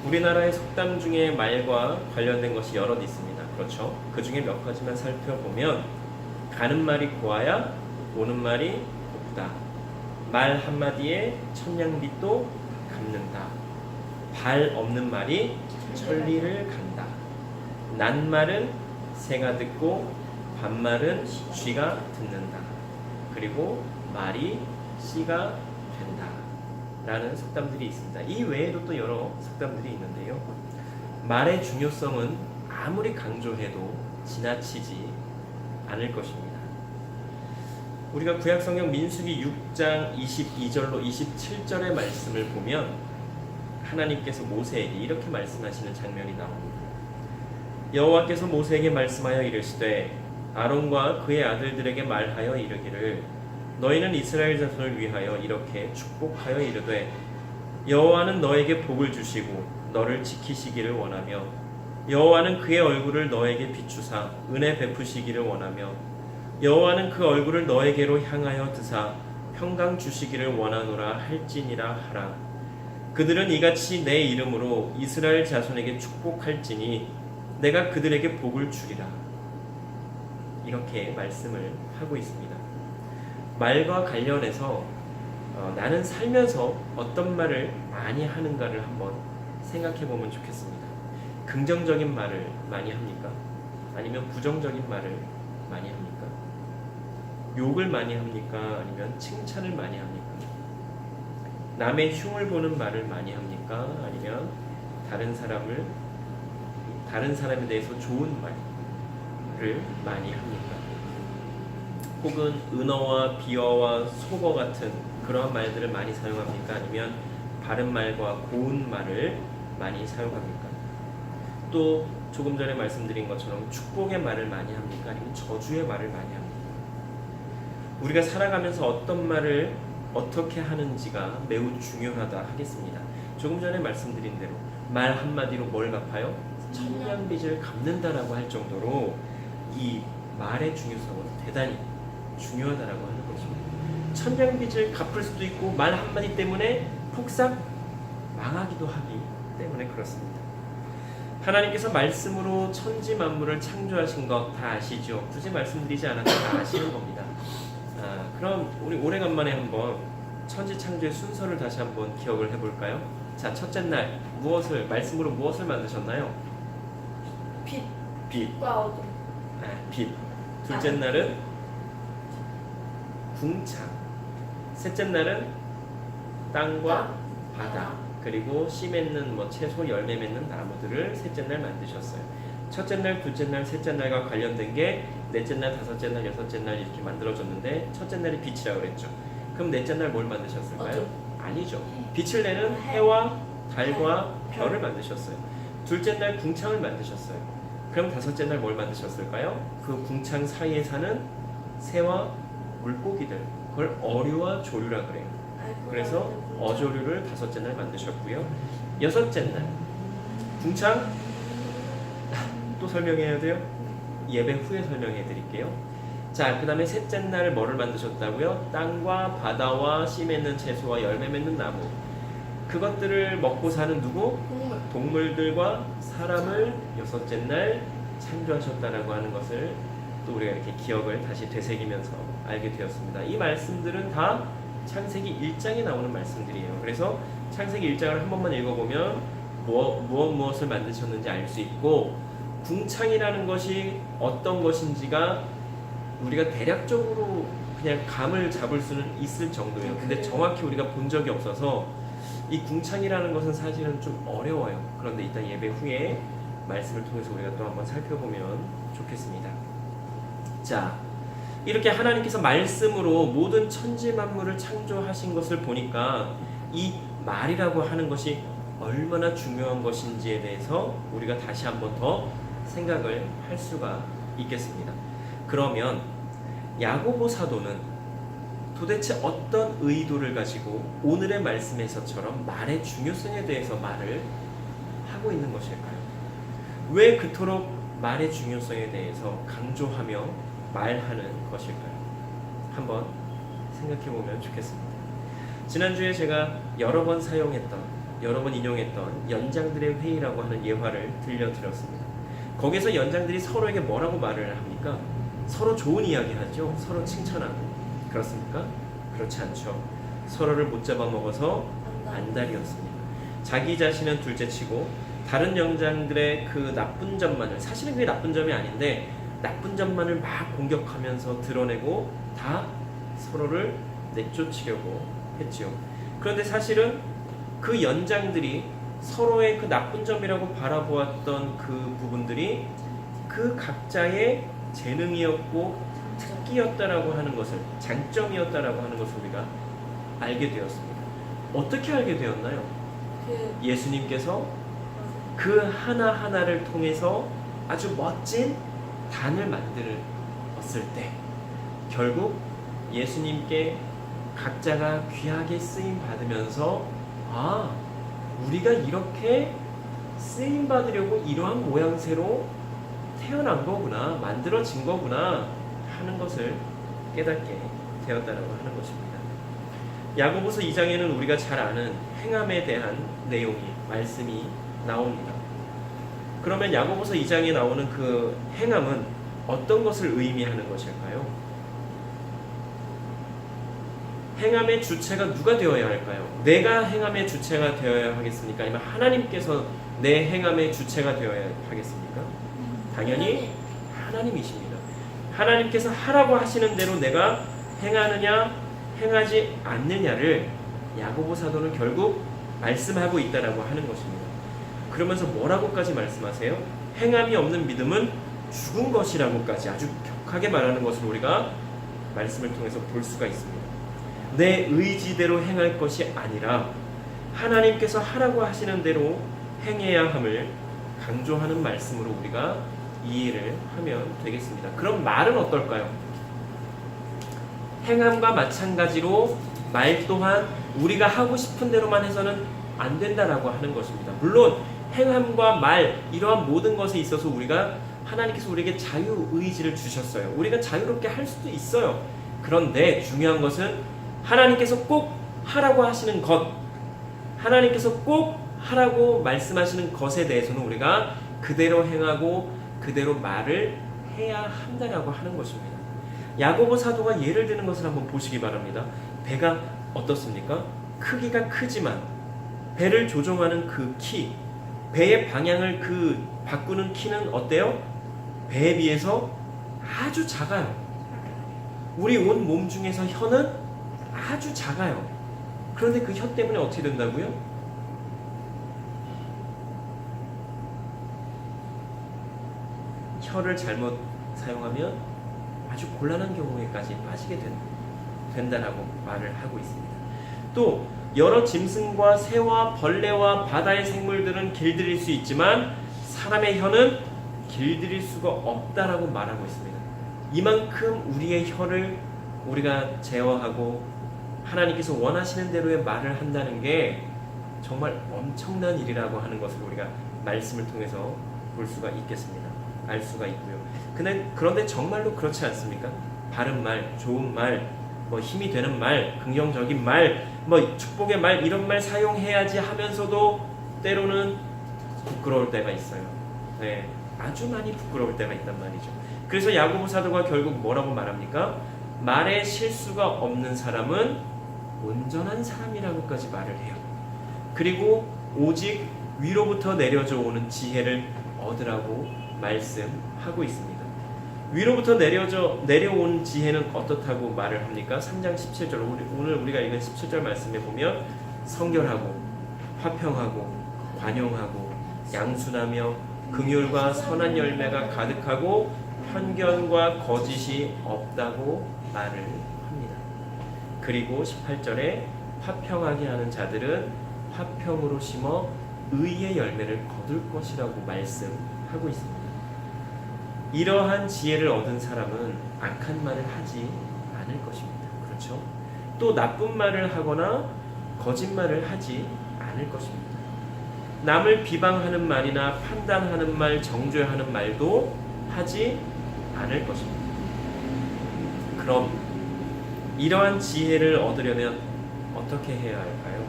우리나라의 속담 중에 말과 관련된 것이 여럿 있습니다. 그렇죠? 그 중에 몇 가지만 살펴보면 가는 말이 고와야 오는 말이 곱다. 말 한마디에 천냥빚도 갚는다. 발 없는 말이 천리를 간다. 낱말은 새가 듣고 반말은 쥐가 듣는다. 그리고 말이 씨가 된다. 라는 속담들이 있습니다. 이 외에도 또 여러 속담들이 있는데요. 말의 중요성은 아무리 강조해도 지나치지 않을 것입니다. 우리가 구약성경 민수기 6장 22절로 27절의 말씀을 보면 하나님께서 모세에게 이렇게 말씀하시는 장면이 나옵니다. 여호와께서 모세에게 말씀하여 이르시되 아론과 그의 아들들에게 말하여 이르기를 너희는 이스라엘 자손을 위하여 이렇게 축복하여 이르되 여호와는 너에게 복을 주시고 너를 지키시기를 원하며 여호와는 그의 얼굴을 너에게 비추사 은혜 베푸시기를 원하며 여호와는 그 얼굴을 너에게로 향하여 드사 평강 주시기를 원하노라 할지니라 하라. 그들은 이같이 내 이름으로 이스라엘 자손에게 축복할지니 내가 그들에게 복을 주리라. 이렇게 말씀을 하고 있습니다. 말과 관련해서 나는 살면서 어떤 말을 많이 하는가를 한번 생각해 보면 좋겠습니다. 긍정적인 말을 많이 합니까? 아니면 부정적인 말을 많이 합니까? 욕을 많이 합니까? 아니면 칭찬을 많이 합니까? 남의 흉을 보는 말을 많이 합니까? 아니면 다른 사람에 대해서 좋은 말을 많이 합니까? 혹은 은어와 비어와 속어 같은 그러한 말들을 많이 사용합니까? 아니면 바른 말과 고운 말을 많이 사용합니까? 또 조금 전에 말씀드린 것처럼 축복의 말을 많이 합니까? 아니면 저주의 말을 많이 합니까? 우리가 살아가면서 어떤 말을 어떻게 하는지가 매우 중요하다 하겠습니다. 조금 전에 말씀드린 대로 말 한마디로 뭘 갚아요? 천냥빚을 갚는다라고 할 정도로 이 말의 중요성은 대단히 중요하다라고 하는 것입니다. 천냥빚을 갚을 수도 있고 말 한마디 때문에 폭삭 망하기도 하기 때문에 그렇습니다. 하나님께서 말씀으로 천지 만물을 창조하신 것 다 아시죠? 굳이 말씀드리지 않아도 다 아시는 겁니다. 그럼 우리 오래간만에 한번 천지 창조의 순서를 다시 한번 기억을 해볼까요? 자, 첫째 날 말씀으로 무엇을 만드셨나요? 빛. 빛과 어둠. 빛. 둘째 날은 궁창. 셋째 날은 땅과 바다. 그리고 씨 맺는 채소 열매 맺는 나무들을 셋째 날 만드셨어요. 첫째 날, 둘째 날, 셋째 날과 관련된 게 넷째 날, 다섯째 날, 여섯째 날 이렇게 만들어졌는데 첫째 날이 빛이라고 그랬죠. 그럼 넷째 날 뭘 만드셨을까요? 아니죠. 빛을 내는 해와 달과 별을 만드셨어요. 둘째 날 궁창을 만드셨어요. 그럼 다섯째 날 뭘 만드셨을까요? 그 궁창 사이에 사는 새와 물고기들, 그걸 어류와 조류라 그래요. 그래서 어조류를 다섯째 날 만드셨고요. 여섯째 날 궁창 또 설명해야 돼요? 예배 후에 설명해 드릴게요. 자, 그 다음에 셋째 날 뭐를 만드셨다고요? 땅과 바다와 씨 맺는 채소와 열매 맺는 나무, 그것들을 먹고 사는 누구? 동물들과 사람을 여섯째 날 창조하셨다라고 하는 것을 또 우리가 이렇게 기억을 다시 되새기면서 알게 되었습니다. 이 말씀들은 다 창세기 1장에 나오는 말씀들이에요. 그래서 창세기 1장을 한 번만 읽어보면 무엇을 만드셨는지 알 수 있고, 궁창이라는 것이 어떤 것인지가 우리가 대략적으로 그냥 감을 잡을 수는 있을 정도예요. 근데 정확히 우리가 본 적이 없어서 이 궁창이라는 것은 사실은 좀 어려워요. 그런데 이따 예배 후에 말씀을 통해서 우리가 또 한번 살펴보면 좋겠습니다. 자, 이렇게 하나님께서 말씀으로 모든 천지 만물을 창조하신 것을 보니까 이 말이라고 하는 것이 얼마나 중요한 것인지에 대해서 우리가 다시 한번 더 생각을 할 수가 있겠습니다. 그러면 야고보 사도는 도대체 어떤 의도를 가지고 오늘의 말씀에서처럼 말의 중요성에 대해서 말을 하고 있는 것일까요? 왜 그토록 말의 중요성에 대해서 강조하며 말하는 것일까요? 한번 생각해 보면 좋겠습니다. 지난주에 제가 여러 번 사용했던 여러 번 인용했던 연장들의 회의라고 하는 예화를 들려드렸습니다. 거기서 연장들이 서로에게 뭐라고 말을 합니까? 서로 좋은 이야기 하죠. 서로 칭찬하고. 그렇습니까? 그렇지 않죠. 서로를 못 잡아먹어서 안달이었습니다. 자기 자신은 둘째치고 다른 연장들의 그 나쁜 점만을, 사실은 그게 나쁜 점이 아닌데 나쁜 점만을 막 공격하면서 드러내고 다 서로를 내쫓으려고 했지요. 그런데 사실은 그 연장들이 서로의 그 나쁜 점이라고 바라보았던 그 부분들이 그 각자의 재능이었고 특기였다라고 하는 것을, 장점이었다라고 하는 것을 우리가 알게 되었습니다. 어떻게 알게 되었나요? 예수님께서 그 하나하나를 통해서 아주 멋진 단을 만들었을 때 결국 예수님께 각자가 귀하게 쓰임 받으면서 아, 우리가 이렇게 쓰임 받으려고 이러한 모양새로 태어난 거구나, 만들어진 거구나 하는 것을 깨닫게 되었다라고 하는 것입니다. 야고보서 2장에는 우리가 잘 아는 행함에 대한 내용이, 말씀이 나옵니다. 그러면 야고보서 2장에 나오는 그 행함은 어떤 것을 의미하는 것일까요? 행함의 주체가 누가 되어야 할까요? 내가 행함의 주체가 되어야 하겠습니까? 아니면 하나님께서 내 행함의 주체가 되어야 하겠습니까? 당연히 하나님이십니다. 하나님께서 하라고 하시는 대로 내가 행하느냐 행하지 않느냐를 야고보 사도는 결국 말씀하고 있다라고 하는 것입니다. 그러면서 뭐라고까지 말씀하세요? 행함이 없는 믿음은 죽은 것이라고까지 아주 격하게 말하는 것을 우리가 말씀을 통해서 볼 수가 있습니다. 내 의지대로 행할 것이 아니라 하나님께서 하라고 하시는 대로 행해야 함을 강조하는 말씀으로 우리가 이해를 하면 되겠습니다. 그럼 말은 어떨까요? 행함과 마찬가지로 말 또한 우리가 하고 싶은 대로만 해서는 안 된다라고 하는 것입니다. 물론 행함과 말 이러한 모든 것에 있어서 우리가 하나님께서 우리에게 자유의지를 주셨어요. 우리가 자유롭게 할 수도 있어요. 그런데 중요한 것은 하나님께서 꼭 하라고 하시는 것, 하나님께서 꼭 하라고 말씀하시는 것에 대해서는 우리가 그대로 행하고 그대로 말을 해야 한다라고 하는 것입니다. 야고보 사도가 예를 드는 것을 한번 보시기 바랍니다. 배가 어떻습니까? 크기가 크지만 배를 조종하는 그 키, 배의 방향을 그 바꾸는 키는 어때요? 배에 비해서 아주 작아요. 우리 온 몸 중에서 혀는 아주 작아요. 그런데 그 혀 때문에 어떻게 된다고요? 혀를 잘못 사용하면 아주 곤란한 경우에까지 빠지게 된다라고 말을 하고 있습니다. 또 여러 짐승과 새와 벌레와 바다의 생물들은 길들일 수 있지만 사람의 혀는 길들일 수가 없다라고 말하고 있습니다. 이만큼 우리의 혀를 우리가 제어하고 하나님께서 원하시는 대로의 말을 한다는 게 정말 엄청난 일이라고 하는 것을 우리가 말씀을 통해서 볼 수가 있겠습니다. 알 수가 있고요. 그런데 정말로 그렇지 않습니까? 바른 말, 좋은 말, 뭐 힘이 되는 말, 긍정적인 말, 뭐 축복의 말 이런 말 사용해야지 하면서도 때로는 부끄러울 때가 있어요. 네, 아주 많이 부끄러울 때가 있단 말이죠. 그래서 야고보 사도가 결국 뭐라고 말합니까? 말에 실수가 없는 사람은 온전한 사람이라고까지 말을 해요. 그리고 오직 위로부터 내려져 오는 지혜를 얻으라고 말씀하고 있습니다. 위로부터 내려온 지혜는 어떻다고 말을 합니까? 3장 17절 오늘 우리가 읽은 17절 말씀에 보면 성결하고 화평하고 관용하고 양순하며 긍휼과 선한 열매가 가득하고 편견과 거짓이 없다고 말을 합니다. 그리고 18절에 화평하게 하는 자들은 화평으로 심어 의의 열매를 거둘 것이라고 말씀하고 있습니다. 이러한 지혜를 얻은 사람은 악한 말을 하지 않을 것입니다. 그렇죠? 또 나쁜 말을 하거나 거짓말을 하지 않을 것입니다. 남을 비방하는 말이나 판단하는 말, 정죄하는 말도 하지 않을 것입니다. 그럼 이러한 지혜를 얻으려면 어떻게 해야 할까요?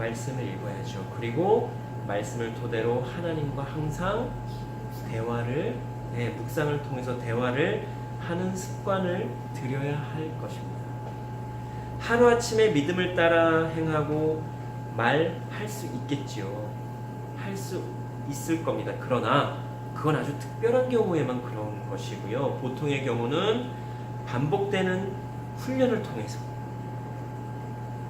말씀을 읽어야죠. 그리고 말씀을 토대로 하나님과 항상 대화를, 묵상을 통해서 대화를 하는 습관을 들여야 할 것입니다. 하루아침에 믿음을 따라 행하고 말할 수 있겠지요. 할 수 있을 겁니다. 그러나 그건 아주 특별한 경우에만 그런 것이고요. 보통의 경우는 반복되는 훈련을 통해서,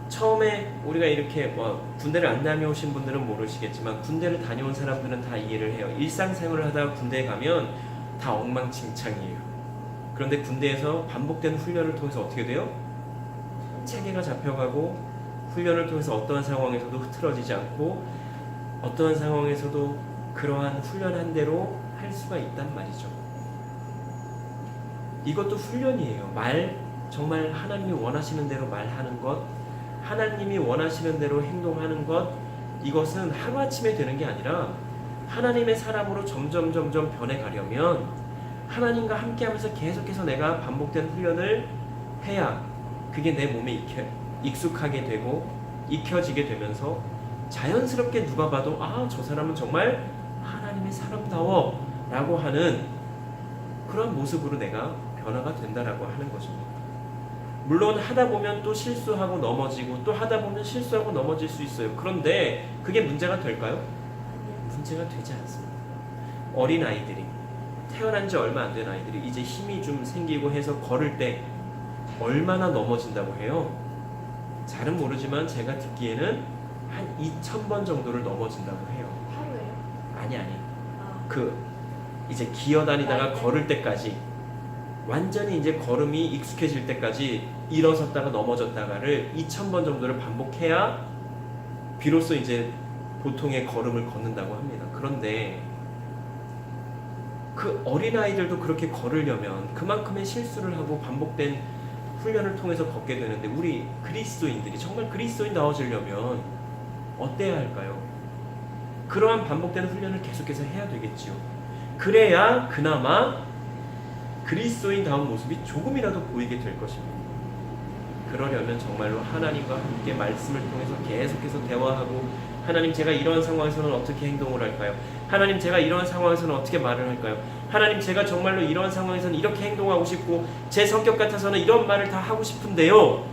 처음에 우리가 이렇게 군대를 안 다녀오신 분들은 모르시겠지만 군대를 다녀온 사람들은 다 이해를 해요. 일상생활을 하다가 군대에 가면 다 엉망진창이에요. 그런데 군대에서 반복되는 훈련을 통해서 어떻게 돼요? 체계가 잡혀가고, 훈련을 통해서 어떠한 상황에서도 흐트러지지 않고, 어떠한 상황에서도 그러한 훈련한 대로 할 수가 있단 말이죠. 이것도 훈련이에요. 정말 하나님이 원하시는 대로 말하는 것, 하나님이 원하시는 대로 행동하는 것, 이것은 하루아침에 되는 게 아니라 하나님의 사람으로 점점 변해가려면 하나님과 함께하면서 계속해서 내가 반복된 훈련을 해야 그게 내 몸에 익숙하게 되고 익혀지게 되면서 자연스럽게 누가 봐도 저 사람은 정말 하나님의 사람다워 라고 하는 그런 모습으로 내가 변화가 된다라고 하는 것입니다. 물론 하다 보면 또 실수하고 넘어지고, 또 하다 보면 실수하고 넘어질 수 있어요. 그런데 그게 문제가 될까요? 문제가 되지 않습니다. 어린아이들이, 태어난 지 얼마 안 된 아이들이 이제 힘이 좀 생기고 해서 걸을 때 얼마나 넘어진다고 해요? 잘은 모르지만 제가 듣기에는 한 2,000번 정도를 넘어진다고 해요. 하루에요? 아니. 아, 이제 기어다니다가 네. 걸을 때까지, 완전히 이제 걸음이 익숙해질 때까지 일어섰다가 넘어졌다가를 2,000번 정도를 반복해야 비로소 이제 보통의 걸음을 걷는다고 합니다. 그런데 그 어린아이들도 그렇게 걸으려면 그만큼의 실수를 하고 반복된 훈련을 통해서 걷게 되는데, 우리 그리스도인들이 정말 그리스도인다워지려면 어때야 할까요? 그러한 반복되는 훈련을 계속해서 해야 되겠지요. 그래야 그나마 그리스도인다운 모습이 조금이라도 보이게 될 것입니다. 그러려면 정말로 하나님과 함께 말씀을 통해서 계속해서 대화하고, 하나님, 제가 이런 상황에서는 어떻게 행동을 할까요? 하나님, 제가 이런 상황에서는 어떻게 말을 할까요? 하나님, 제가 정말로 이런 상황에서는 이렇게 행동하고 싶고, 제 성격 같아서는 이런 말을 다 하고 싶은데요,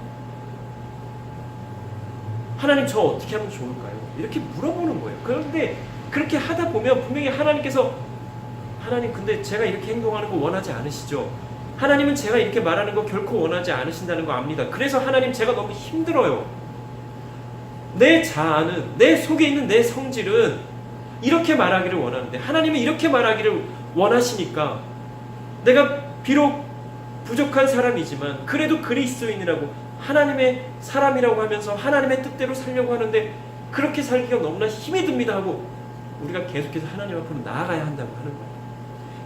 하나님, 저 어떻게 하면 좋을까요? 이렇게 물어보는 거예요. 그런데 그렇게 하다 보면 분명히 하나님께서, 하나님, 근데 제가 이렇게 행동하는 거 원하지 않으시죠? 하나님은 제가 이렇게 말하는 거 결코 원하지 않으신다는 거 압니다. 그래서 하나님, 제가 너무 힘들어요. 내 자아는, 내 속에 있는 내 성질은 이렇게 말하기를 원하는데 하나님은 이렇게 말하기를 원하시니까, 내가 비록 부족한 사람이지만 그래도 그리스도인이라고, 하나님의 사람이라고 하면서 하나님의 뜻대로 살려고 하는데 그렇게 살기가 너무나 힘이 듭니다 하고 우리가 계속해서 하나님 앞으로 나아가야 한다고 하는 거예요.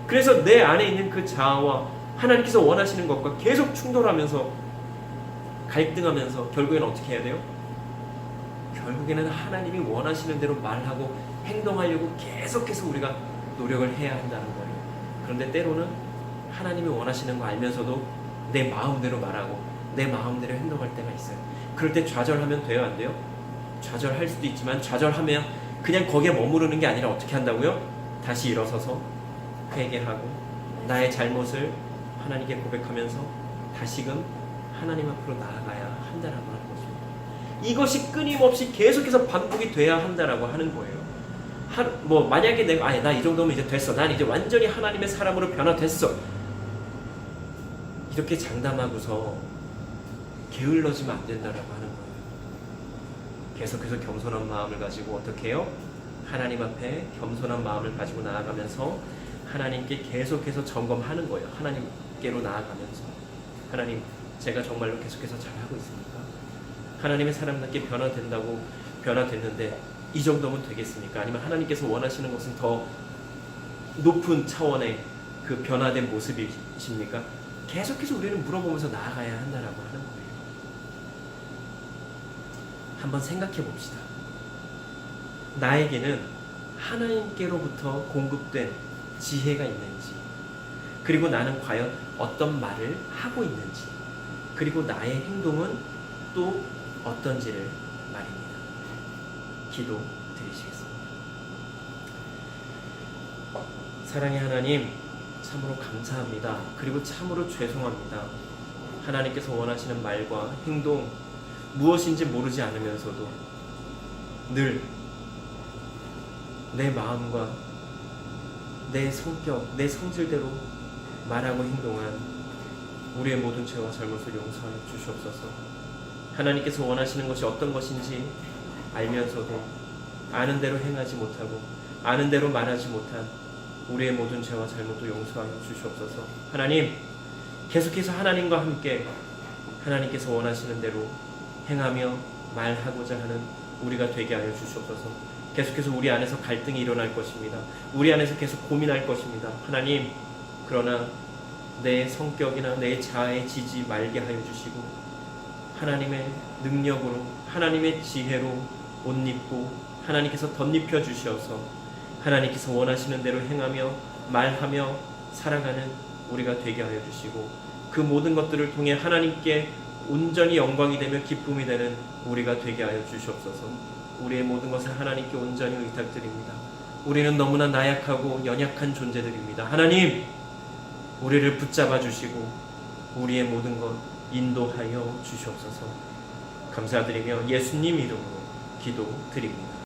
그래서 내 안에 있는 그 자아와 하나님께서 원하시는 것과 계속 충돌하면서 갈등하면서 결국에는 어떻게 해야 돼요? 결국에는 하나님이 원하시는 대로 말하고 행동하려고 계속해서 우리가 노력을 해야 한다는 거예요. 그런데 때로는 하나님이 원하시는 거 알면서도 내 마음대로 말하고 내 마음대로 행동할 때가 있어요. 그럴 때 좌절하면 돼요, 안 돼요? 좌절할 수도 있지만, 좌절하면 그냥 거기에 머무르는 게 아니라 어떻게 한다고요? 다시 일어서서 회개하고 나의 잘못을 하나님께 고백하면서 다시금 하나님 앞으로 나아가야 한다라고 하는 것입니다. 이것이 끊임없이 계속해서 반복이 돼야 한다라고 하는 거예요. 만약에 내가 나 이 정도면 이제 됐어, 난 이제 완전히 하나님의 사람으로 변화됐어, 이렇게 장담하고서 게을러지면 안 된다라고 하는 거예요. 계속해서 겸손한 마음을 가지고 어떻게 해요? 하나님 앞에 겸손한 마음을 가지고 나아가면서 하나님께 계속해서 점검하는 거예요. 하나님께로 나아가면서, 하나님, 제가 정말로 계속해서 잘하고 있습니까? 하나님의 사람답게 변화됐는데 이 정도면 되겠습니까? 아니면 하나님께서 원하시는 것은 더 높은 차원의 그 변화된 모습이십니까? 계속해서 우리는 물어보면서 나아가야 한다라고 하는 거예요. 한번 생각해 봅시다. 나에게는 하나님께로부터 공급된 지혜가 있는지, 그리고 나는 과연 어떤 말을 하고 있는지, 그리고 나의 행동은 또 어떤지를 말입니다. 기도 드리시겠습니다. 사랑의 하나님, 참으로 감사합니다. 그리고 참으로 죄송합니다. 하나님께서 원하시는 말과 행동 무엇인지 모르지 않으면서도 늘 내 마음과 내 성격, 내 성질대로 말하고 행동한 우리의 모든 죄와 잘못을 용서하여 주시옵소서. 하나님께서 원하시는 것이 어떤 것인지 알면서도 아는 대로 행하지 못하고 아는 대로 말하지 못한 우리의 모든 죄와 잘못도 용서하여 주시옵소서. 하나님, 계속해서 하나님과 함께 하나님께서 원하시는 대로 행하며 말하고자 하는 우리가 되게 하여 주시옵소서. 계속해서 우리 안에서 갈등이 일어날 것입니다. 우리 안에서 계속 고민할 것입니다. 하나님, 그러나 내 성격이나 내 자아에 지지 말게 하여 주시고 하나님의 능력으로 하나님의 지혜로 옷 입고 하나님께서 덧입혀 주셔서 하나님께서 원하시는 대로 행하며 말하며 살아가는 우리가 되게 하여 주시고 그 모든 것들을 통해 하나님께 온전히 영광이 되며 기쁨이 되는 우리가 되게 하여 주시옵소서. 우리의 모든 것을 하나님께 온전히 의탁드립니다. 우리는 너무나 나약하고 연약한 존재들입니다. 하나님, 우리를 붙잡아 주시고 우리의 모든 것 인도하여 주시옵소서. 감사드리며 예수님 이름으로 기도드립니다.